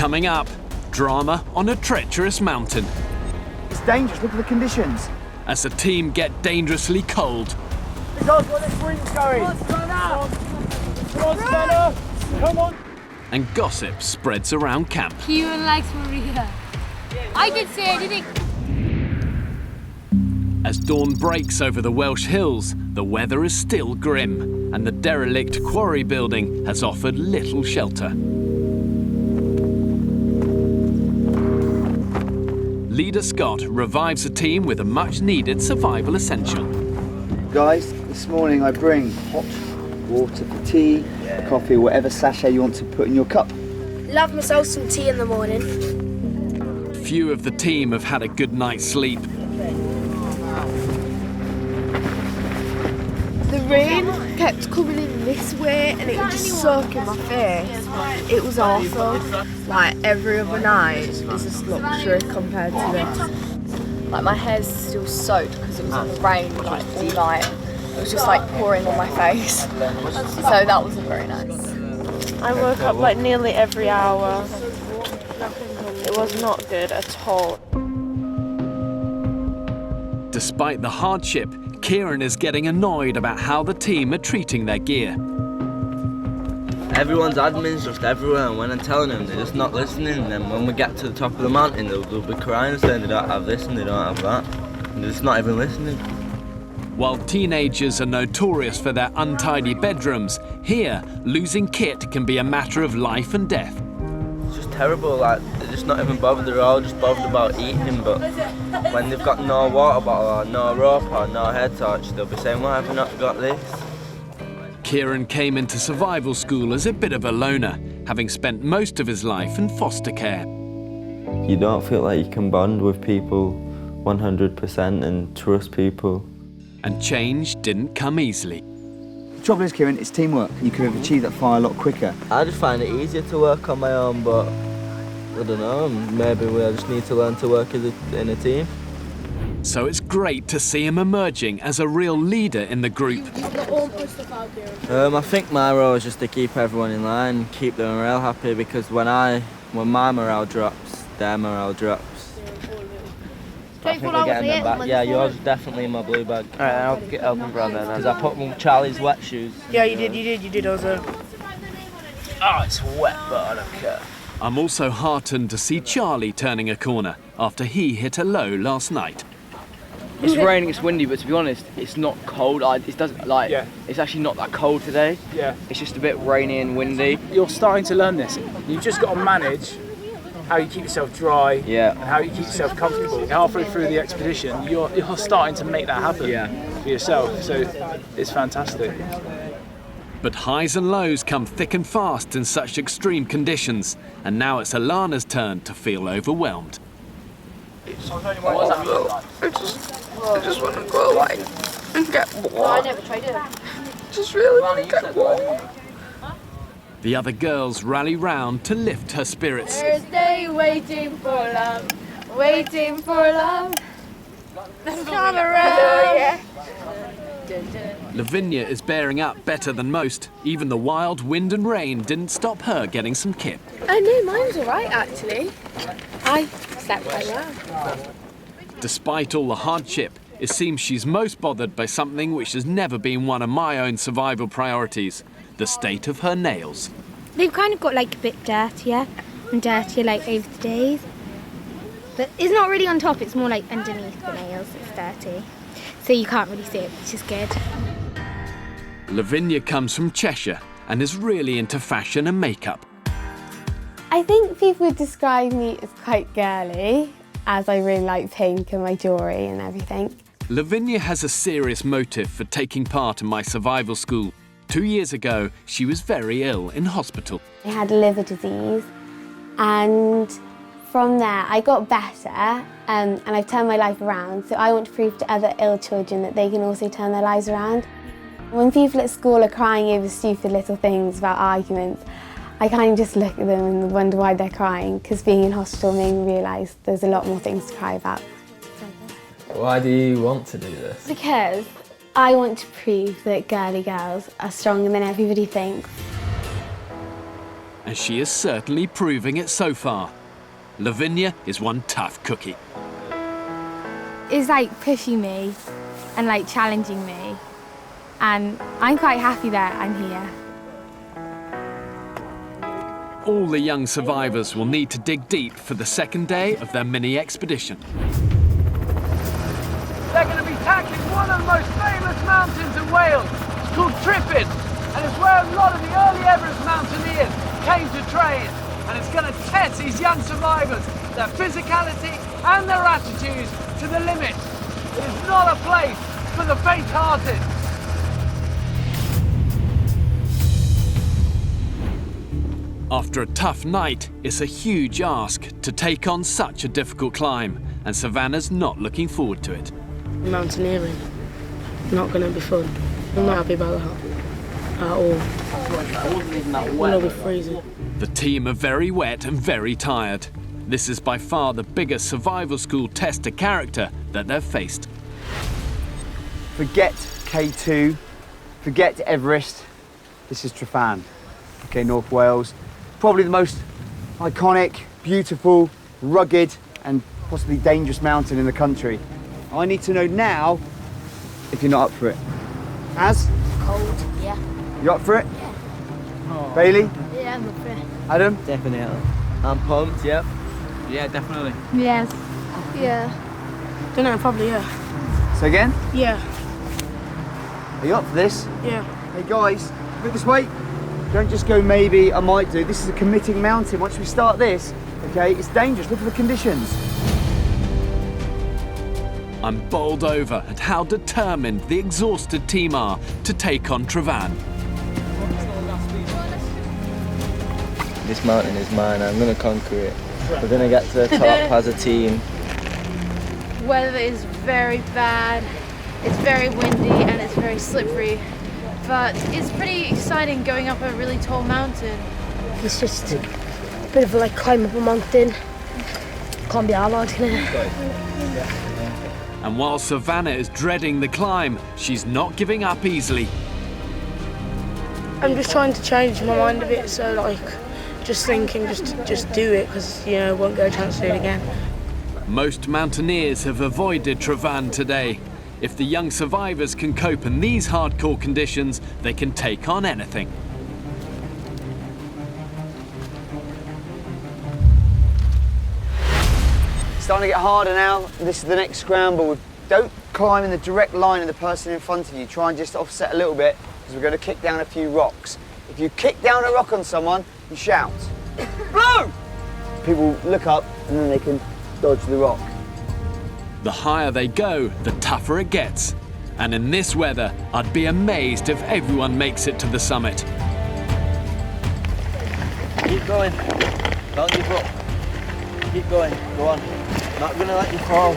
Coming up, drama on a treacherous mountain. It's dangerous, look at the conditions. As the team get dangerously cold. Because where the wind's going. Come on, Spanner. Come on. And gossip spreads around camp. Kieran likes Maria. I did say, didn't he? As dawn breaks over the Welsh hills, the weather is still grim, and the derelict quarry building has offered little shelter. Leader Scott revives the team with a much-needed survival essential. Guys, this morning I bring hot water for tea, coffee, whatever sachet you want to put in your cup. Love myself some tea in the morning. Few of the team have had a good night's sleep. The rain kept coming in this way and it was just soaking my face. It was awful. Like every other night is just luxury compared to this. Like my hair's still soaked because it was in the rain like all night. It was just like pouring on my face. So that wasn't very nice. I woke up like nearly every hour. It was not good at all. Despite the hardship, Kieran is getting annoyed about how the team are treating their gear. Everyone's admin's just everywhere, and when I'm telling them, they're just not listening. And then when we get to the top of the mountain, they'll be crying and saying they don't have this and they don't have that. And they're just not even listening. While teenagers are notorious for their untidy bedrooms, here, losing kit can be a matter of life and death. It's just terrible, like, they're just not even bothered. They're all just bothered about eating, but when they've got no water bottle or no rope or no head torch, they'll be saying, why have you not got this? Kieran came into survival school as a bit of a loner, having spent most of his life in foster care. You don't feel like you can bond with people 100% and trust people. And change didn't come easily. The trouble is, Kieran, it's teamwork. You could have achieved that far a lot quicker. I just find it easier to work on my own, but I don't know, maybe we just need to learn to work in a team. So it's great to see him emerging as a real leader in the group. I think my role is just to keep everyone in line, keep the morale happy, because when my morale drops, their morale drops. I think we're getting them back. Yeah, yours is definitely in my blue bag. Alright, I'll help him grab that. Because I put them Charlie's wet shoes. Yeah, you did also. Oh, it's wet, but I don't care. I'm also heartened to see Charlie turning a corner after he hit a low last night. It's raining, it's windy, but to be honest, it's not cold. It's actually not that cold today. Yeah. It's just a bit rainy and windy. You're starting to learn this. You've just got to manage how you keep yourself dry and how you keep yourself comfortable. Halfway through the expedition, you're starting to make that happen for yourself. So it's fantastic. But highs and lows come thick and fast in such extreme conditions, and now it's Alana's turn to feel overwhelmed. I just want to go away and get warm. No, I never tried it. Just really want to get warm. The other girls rally round to lift her spirits. Thursday, waiting for love, waiting for love. Come around. Lavinia is bearing up better than most. Even the wild wind and rain didn't stop her getting some kit. Oh no, mine was alright actually. I slept quite well. Despite all the hardship, it seems she's most bothered by something which has never been one of my own survival priorities: the state of her nails. They've kind of got like a bit dirtier and dirtier like over the days. But it's not really on top, it's more like underneath the nails it's dirty. So you can't really see it, which is good. Lavinia comes from Cheshire and is really into fashion and makeup. I think people would describe me as quite girly, as I really like pink and my jewellery and everything. Lavinia has a serious motive for taking part in my survival school. 2 years ago, she was very ill in hospital. I had liver disease, and from there I got better, and I've turned my life around. So I want to prove to other ill children that they can also turn their lives around. When people at school are crying over stupid little things about arguments, I kind of just look at them and wonder why they're crying, because being in hospital made me realise there's a lot more things to cry about. Why do you want to do this? Because I want to prove that girly girls are stronger than everybody thinks. and she is certainly proving it so far. Lavinia is one tough cookie. It's like pushing me and like challenging me, and I'm quite happy that I'm here. All the young survivors will need to dig deep for the second day of their mini expedition. They're going to be tackling one of the most famous mountains in Wales. It's called Triffin, and it's where a lot of the early Everest mountaineers came to train. And it's going to test these young survivors, their physicality and their attitudes to the limit. It is not a place for the faint-hearted. After a tough night, it's a huge ask to take on such a difficult climb, and Savannah's not looking forward to it. Mountaineering, not going to be fun. I'm not happy about that at all. I'll be freezing. The team are very wet and very tired. This is by far the biggest survival school test of character that they've faced. Forget K2, forget Everest. This is Tryfan, okay, North Wales. Probably the most iconic, beautiful, rugged, and possibly dangerous mountain in the country. I need to know now if you're not up for it. Az? Cold, yeah. You up for it? Yeah. Oh. Bailey? Yeah, I'm up for it. Adam? Definitely. I'm pumped, yep. Yeah, definitely. Yes. Yeah. Don't know, probably, yeah. So again? Yeah. Are you up for this? Yeah. Hey guys, look this way. Don't just go maybe, I might do. This is a committing mountain. Once we start this, okay, it's dangerous. Look at the conditions. I'm bowled over at how determined the exhausted team are to take on Tryfan. This mountain is mine, I'm going to conquer it. We're going to get to the top as a team. Weather is very bad, it's very windy and it's very slippery, but it's pretty exciting going up a really tall mountain. It's just a bit of like climb up a mountain. Can't be hard, can it? And while Savannah is dreading the climb, she's not giving up easily. I'm just trying to change my mind a bit, so like, just thinking, just do it, because you know, won't get a chance to do it again. Most mountaineers have avoided Tryfan today. If the young survivors can cope in these hardcore conditions, they can take on anything. Starting to get harder now. This is the next scramble. Don't climb in the direct line of the person in front of you. Try and just offset a little bit, because we're going to kick down a few rocks. If you kick down a rock on someone, you shout, "Blow!" People look up and then they can dodge the rock. The higher they go, the tougher it gets. And in this weather, I'd be amazed if everyone makes it to the summit. Keep going. Don't give up. Keep going. Go on. Not going to let you fall.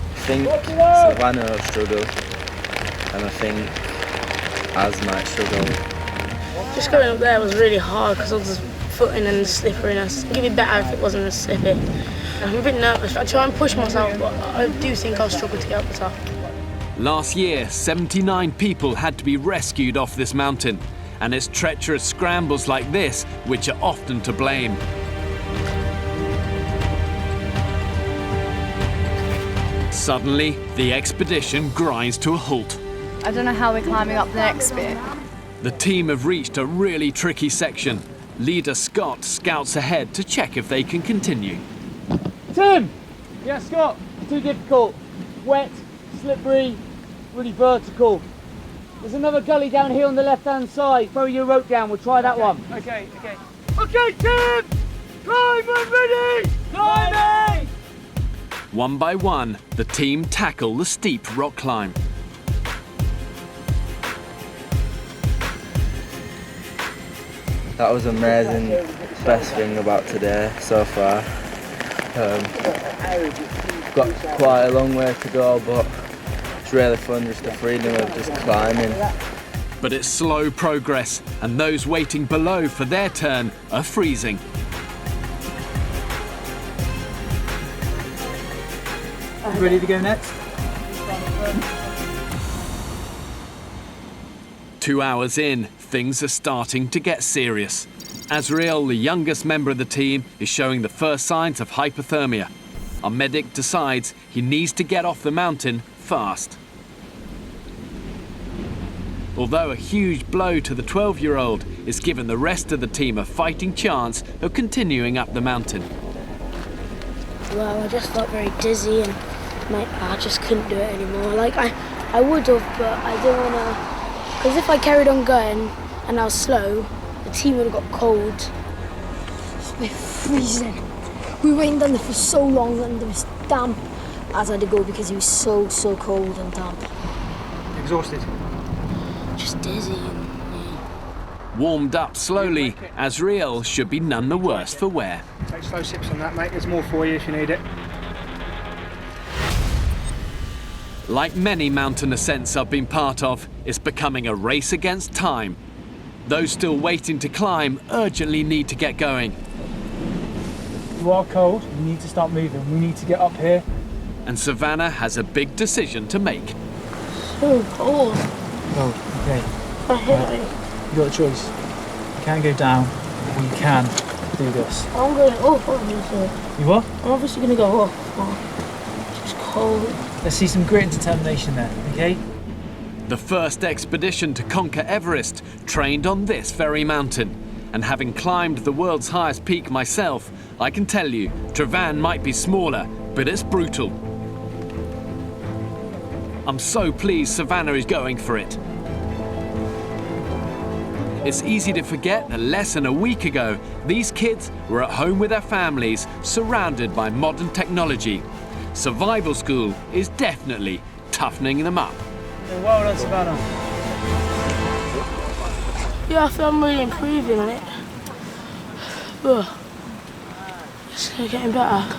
I think Savannah will struggle. And I think Az might struggle. Just going up there was really hard because of the footing and the slipperiness. It'd be better if it wasn't as slippy. I'm a bit nervous. I try and push myself, but I do think I'll struggle to get up the top. Last year, 79 people had to be rescued off this mountain, and it's treacherous scrambles like this which are often to blame. Suddenly, the expedition grinds to a halt. I don't know how we're climbing up the next bit. The team have reached a really tricky section. Leader Scott scouts ahead to check if they can continue. Tim! Yeah, Scott, too difficult. Wet, slippery, really vertical. There's another gully down here on the left-hand side. Throw your rope down, we'll try that one. Okay. Okay, Tim! Climb and ready! Climbing! One by one, the team tackle the steep rock climb. That was amazing. Best thing about today so far. Got quite a long way to go, but it's really fun, just the freedom of just climbing. But it's slow progress, and those waiting below for their turn are freezing. Ready to go next? 2 hours in, things are starting to get serious. Azriel, the youngest member of the team, is showing the first signs of hypothermia. Our medic decides he needs to get off the mountain fast. Although a huge blow to the 12-year-old is given the rest of the team a fighting chance of continuing up the mountain. Well, I just felt very dizzy and I just couldn't do it anymore. Like, I would have, but I didn't want to, because if I carried on going and I was slow, the team would have got cold. We're freezing. We waited down there for so long and there was damp as I had to go because it was so cold and damp. Exhausted? Just dizzy. Warmed up slowly, Azriel should be none the worse for wear. Take slow sips on that, mate. There's more for you if you need it. Like many mountain ascents I've been part of, it's becoming a race against time. Those still waiting to climb urgently need to get going. You are cold, you need to start moving. We need to get up here. And Savannah has a big decision to make. So cold. Cold, okay. I hate it. You got a choice. You can go down, or you can do this. I'm going up, obviously. You what? I'm obviously going to go up. Oh, it's just cold. Let's see some grit and determination there, okay? The first expedition to conquer Everest trained on this very mountain. And having climbed the world's highest peak myself, I can tell you, Travan might be smaller, but it's brutal. I'm so pleased Savannah is going for it. It's easy to forget that less than a week ago, these kids were at home with their families, surrounded by modern technology. Survival school is definitely toughening them up. Well done, Savannah. Yeah, I feel I'm really improving on it. It's getting better.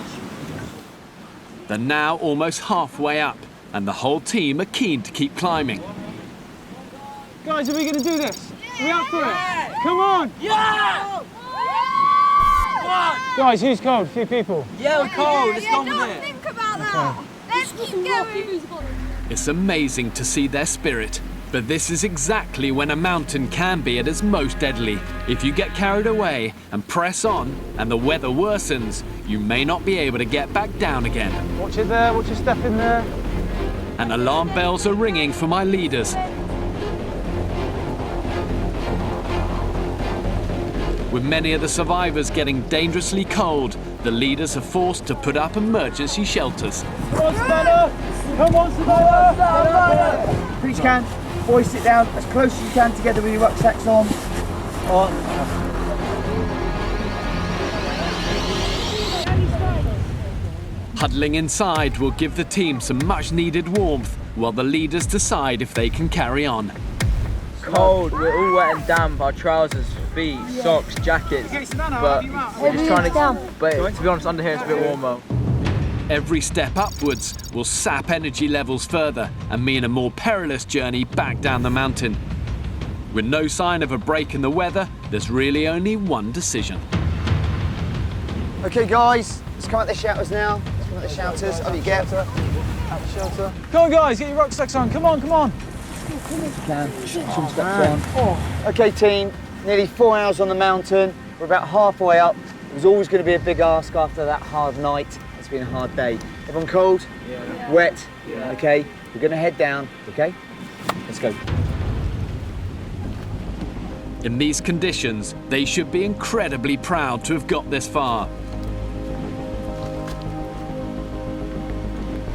They're now almost halfway up, and the whole team are keen to keep climbing. Guys, are we going to do this? Are we up for it? Come on! Yeah! Guys, who's cold? A few people. Yeah, we're cold. Let's go with it. Think about that. Let's keep going. It's amazing to see their spirit, but this is exactly when a mountain can be at its most deadly. If you get carried away and press on, and the weather worsens, you may not be able to get back down again. Watch it there, watch your step in there. And alarm bells are ringing for my leaders. With many of the survivors getting dangerously cold, the leaders are forced to put up emergency shelters. Come on, Savannah! Come on, Savannah! Please can. Boys, sit down as close as you can together with your rucksacks on. Huddling inside will give the team some much needed warmth while the leaders decide if they can carry on. Cold, we're all wet and damp, our trousers, feet, socks, jackets, but we're just trying to, but to be honest, under here it's a bit warmer. Every step upwards will sap energy levels further and mean a more perilous journey back down the mountain. With no sign of a break in the weather, there's really only one decision. Okay, guys, let's come out the shelters now. Let's come out the shelters. Up you get. Out the shelter. Come on, guys, get your rucksacks on. Come on, come on. Okay, team, nearly 4 hours on the mountain. We're about halfway up. It was always going to be a big ask after that hard night. It's been a hard day. Everyone cold? Yeah. Wet? Yeah. Okay, we're going to head down, okay? Let's go. In these conditions, they should be incredibly proud to have got this far.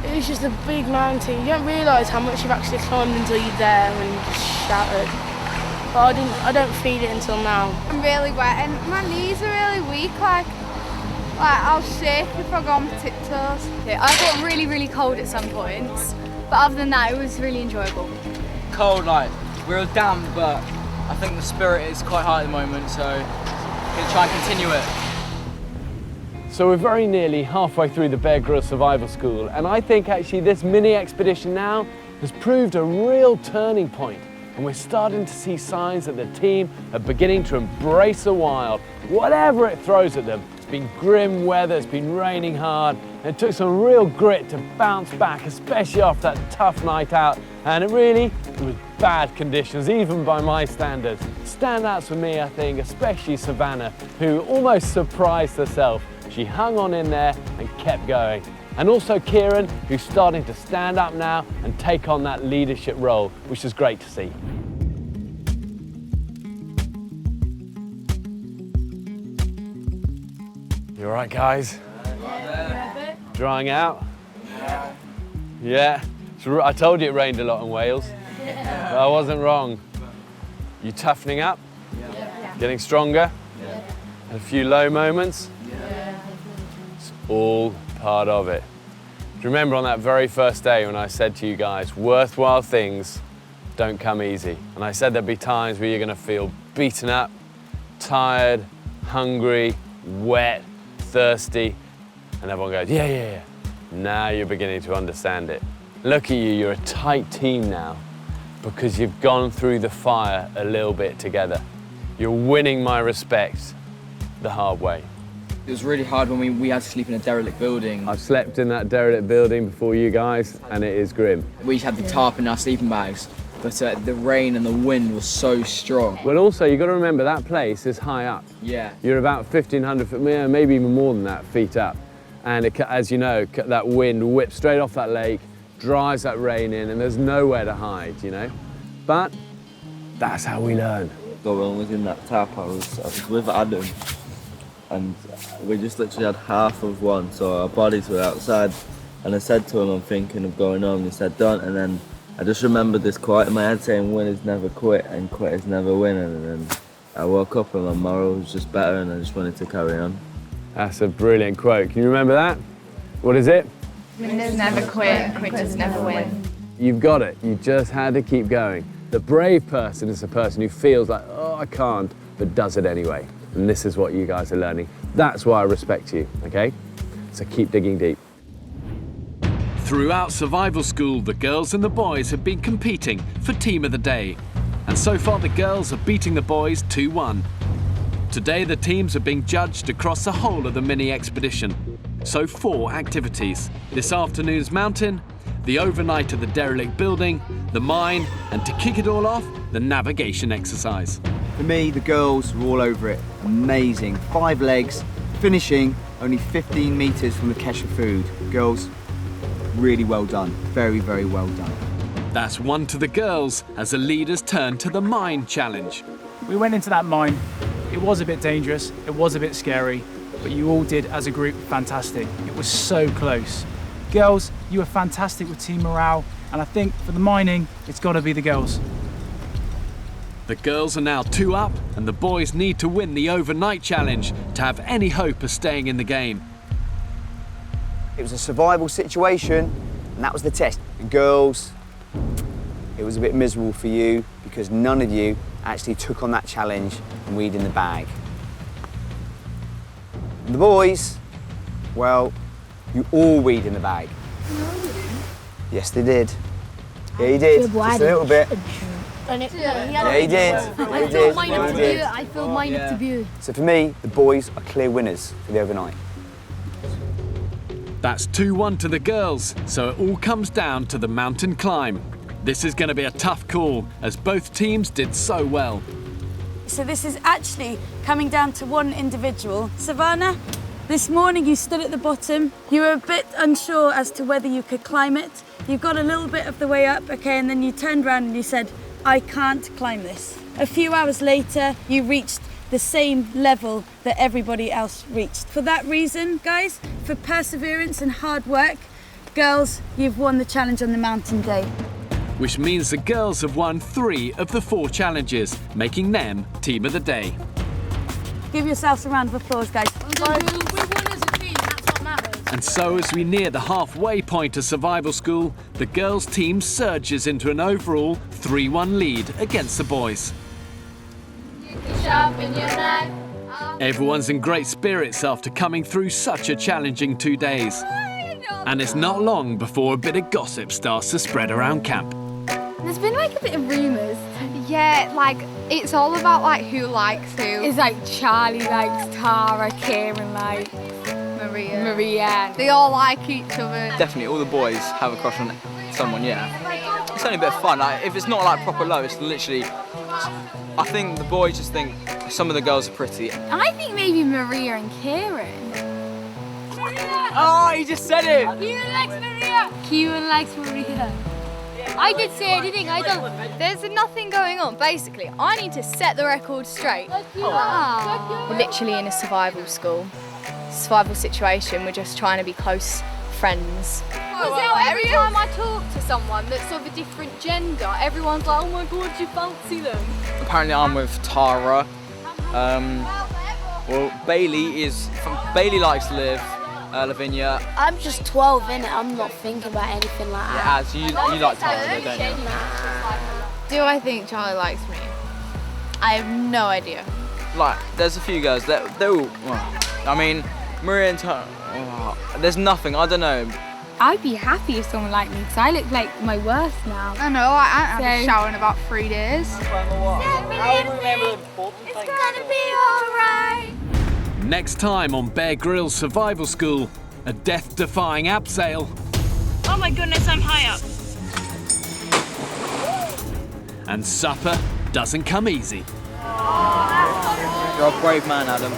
It's just a big mountain. You don't realise how much you've actually climbed until you're there and you're just shattered. But I don't feel it until now. I'm really wet and my knees are really weak. Like I'll shake if I go on my tiptoes. I got really, really cold at some points, but other than that, it was really enjoyable. Cold, like we're damp, but I think the spirit is quite high at the moment, so we're going to try and continue it. So we're very nearly halfway through the Bear Grylls Survival School, and I think actually this mini expedition now has proved a real turning point, and we're starting to see signs that the team are beginning to embrace the wild, whatever it throws at them. It's been grim weather, it's been raining hard, It took some real grit to bounce back, especially after that tough night out. And it was bad conditions, even by my standards. Standouts for me, I think, especially Savannah, who almost surprised herself. She hung on in there and kept going. And also Kieran, who's starting to stand up now and take on that leadership role, which is great to see. You all right, guys? Yeah. Drying out? Yeah. So I told you it rained a lot in Wales. But I wasn't wrong. You toughening up? Yeah. Getting stronger? Yeah. And a few low moments? Yeah. It's all part of it. Do you remember on that very first day when I said to you guys, worthwhile things don't come easy? And I said there'd be times where you're going to feel beaten up, tired, hungry, wet, thirsty, and everyone goes, yeah. Now you're beginning to understand it. Look at you, you're a tight team now because you've gone through the fire a little bit together. You're winning my respect the hard way. It was really hard when we had to sleep in a derelict building. I've slept in that derelict building before you guys, and it is grim. We had the tarp in our sleeping bags, but the rain and the wind was so strong. Well, also, you've got to remember that place is high up. Yeah. You're about 1,500 feet, maybe even more than that, feet up. And as you know, that wind whips straight off that lake, drives that rain in, and there's nowhere to hide, you know? But that's how we learn. When I was in that tap, I was with Adam, and we just literally had half of one, so our bodies were outside. And I said to him, I'm thinking of going home. He said, don't. And then I just remembered this quote in my head saying, winners never quit and quitters never win. And then I woke up and my moral was just better and I just wanted to carry on. That's a brilliant quote. Can you remember that? What is it? Winners never quit, quitters never win. You've got it. You just had to keep going. The brave person is the person who feels like, oh, I can't, but does it anyway. And this is what you guys are learning. That's why I respect you, okay? So keep digging deep. Throughout survival school, the girls and the boys have been competing for Team of the Day. And so far, the girls are beating the boys 2-1. Today, the teams are being judged across the whole of the mini expedition. So 4 activities. This afternoon's mountain, the overnight at the derelict building, the mine, and to kick it all off, the navigation exercise. For me, the girls were all over it. Amazing. 5 legs, finishing only 15 metres from the cache of food. Girls, really well done. Very, very well done. That's 1 to the girls as the leaders turn to the mine challenge. We went into that mine. It was a bit dangerous, it was a bit scary, but you all did, as a group, fantastic. It was so close. Girls, you were fantastic with team morale, and I think for the mining, it's got to be the girls. The girls are now 2 up, and the boys need to win the overnight challenge to have any hope of staying in the game. It was a survival situation, and that was the test. And girls, it was a bit miserable for you because none of you actually took on that challenge and weed in the bag. And the boys, well, you all weed in the bag. No, you didn't. Yes, they did. Yeah, you did. Just a little bit. Yeah, you did. I filled mine up to beer. I filled mine up to beer. So for me, the boys are clear winners for the overnight. That's 2-1 to the girls, so it all comes down to the mountain climb. This is going to be a tough call, as both teams did so well. So this is actually coming down to one individual. Savannah, this morning you stood at the bottom. You were a bit unsure as to whether you could climb it. You got a little bit of the way up, okay, and then you turned around and you said, I can't climb this. A few hours later, you reached the same level that everybody else reached. For that reason, guys, for perseverance and hard work, girls, you've won the challenge on the mountain day. Which means the girls have won 3 of the 4 challenges, making them Team of the Day. Give yourselves a round of applause, guys. We won as a team, that's what matters. And so as we near the halfway point of survival school, the girls' team surges into an overall 3-1 lead against the boys. Everyone's in great spirits after coming through such a challenging 2 days. And it's not long before a bit of gossip starts to spread around camp. There's been like a bit of rumours. Yeah, like it's all about like who likes who. It's like Charlie likes Tara, Kieran likes Maria. Maria. Maria. They all like each other. Definitely, all the boys have a crush on someone, yeah. It's only a bit of fun. Like, if it's not like proper love, it's literally. I think the boys just think some of the girls are pretty. I think maybe Maria and Kieran. Oh, he just said it! Kieran likes Maria. Kieran likes Maria. I did say anything, I don't. There's nothing going on. Basically, I need to set the record straight. We're literally in a survival school. Survival situation, we're just trying to be close friends. Every time I talk to someone that's of a different gender, everyone's like, oh my god, do you fancy them? Apparently I'm with Tara. Well, Bailey likes to live. Lavinia. I'm just 12, innit? I'm not thinking about anything like that. Yeah, you like Tara, though, don't you? Do I think Charlie likes me? I have no idea. Like, there's a few girls that they're all. Well, I mean, Maria and Tara. There's nothing. I don't know. I'd be happy if someone liked me because I look like my worst now. I know, I haven't had a shower in about 3 days. It's gonna be alright. Next time on Bear Grylls Survival School, a death-defying abseil. Oh my goodness, I'm high up. And supper doesn't come easy. You're a brave man, Adam.